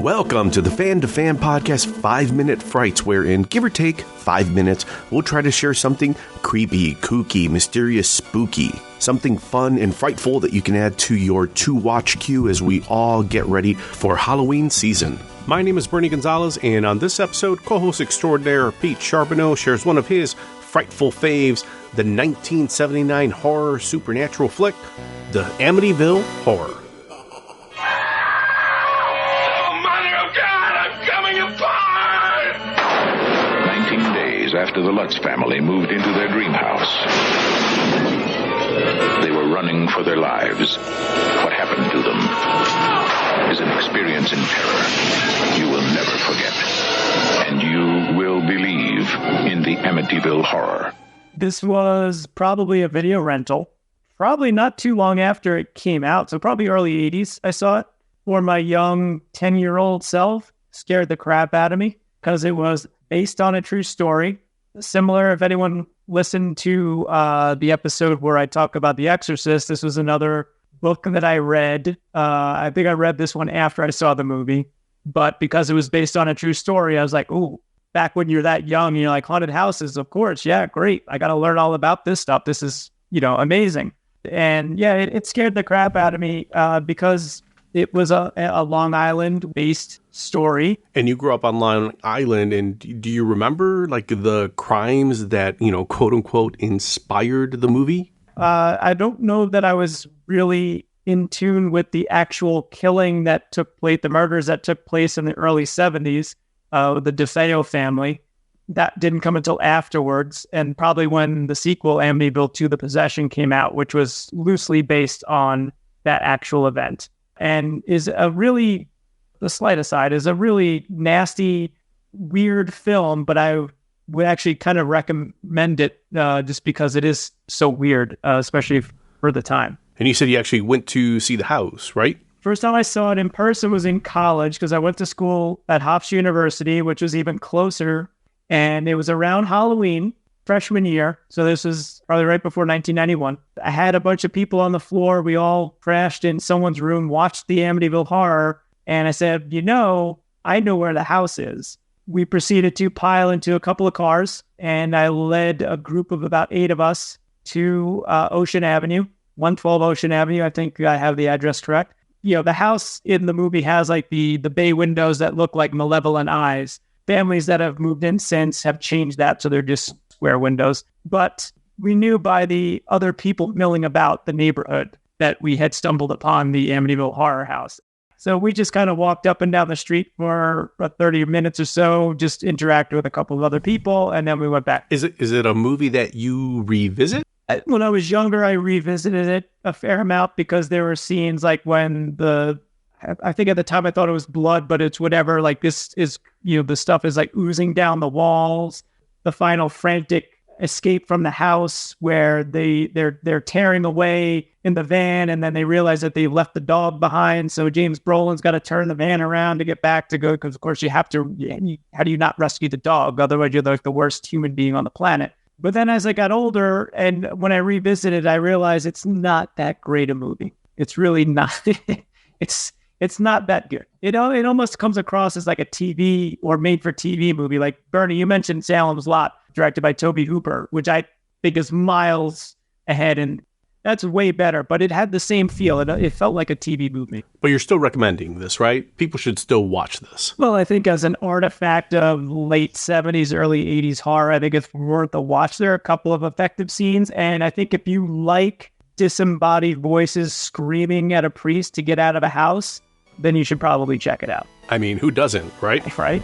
Welcome to the Fan2Fan Podcast 5 Minute Frights, wherein, give or take 5 minutes, we'll try to share something creepy, kooky, mysterious, spooky, something fun and frightful that you can add to your to-watch queue as we all get ready for Halloween season. My name is Bernie Gonzalez, and on this episode, co-host extraordinaire Pete Charbonneau shares one of his frightful faves, the 1979 horror supernatural flick, the Amityville Horror. 19 days after the Lutz family moved into their dream house, they were running for their lives. What happened to them is an experience in terror you will never forget. And you will believe in the Amityville Horror. This was probably a video rental, probably not too long after it came out, so probably early 80s I saw it. For my young 10-year-old self, scared the crap out of me because it was based on a true story. Similar, if anyone listened to the episode where I talk about The Exorcist, this was another book that I read. I think I read this one after I saw the movie, but because it was based on a true story, I was like, ooh, back when you're that young, you're like, haunted houses, of course, yeah, great. I got to learn all about this stuff. This is, amazing. And yeah, it scared the crap out of me because it was a Long Island-based story. And you grew up on Long Island, and do you remember, the crimes that, quote-unquote, inspired the movie? I don't know that I was really in tune with the actual killing that took place, the murders that took place in the early 70s, the DeFeo family. That didn't come until afterwards, and probably when the sequel, Amityville 2: The Possession, came out, which was loosely based on that actual event. And is a really, the slight aside, is a really nasty, weird film, but I would actually kind of recommend it just because it is so weird, especially for the time. And you said you actually went to see the house, right? First time I saw it in person was in college because I went to school at Hofstra University, which was even closer. And it was around Halloween, freshman year. So this was probably right before 1991. I had a bunch of people on the floor. We all crashed in someone's room, watched the Amityville Horror. And I said, I know where the house is. We proceeded to pile into a couple of cars. And I led a group of about 8 of us to Ocean Avenue, 112 Ocean Avenue. I think I have the address correct. The house in the movie has the bay windows that look like malevolent eyes. Families that have moved in since have changed that, so they're just square windows. But we knew by the other people milling about the neighborhood that we had stumbled upon the Amityville Horror House. So we just kind of walked up and down the street for 30 minutes or so, just interacted with a couple of other people, and then we went back. Is it a movie that you revisit? When I was younger, I revisited it a fair amount because there were scenes like when I think at the time I thought it was blood, but it's whatever. This is, the stuff is oozing down the walls. The final frantic escape from the house where they're tearing away in the van, and then they realize that they left the dog behind. So James Brolin's got to turn the van around to get back to go, because of course you have to. How do you not rescue the dog? Otherwise, you're the worst human being on the planet. But then as I got older, and when I revisited, I realized it's not that great a movie. It's really not. It's not that good. It almost comes across as like a TV or made-for-TV movie. Like, Bernie, you mentioned Salem's Lot, directed by Tobe Hooper, which I think is miles ahead, and that's way better. But it had the same feel. It felt like a TV movie. But you're still recommending this, right? People should still watch this. Well, I think as an artifact of late 70s, early 80s horror, I think it's worth a watch. There are a couple of effective scenes, and I think if you like disembodied voices screaming at a priest to get out of a house, then you should probably check it out. I mean, who doesn't, right? Right?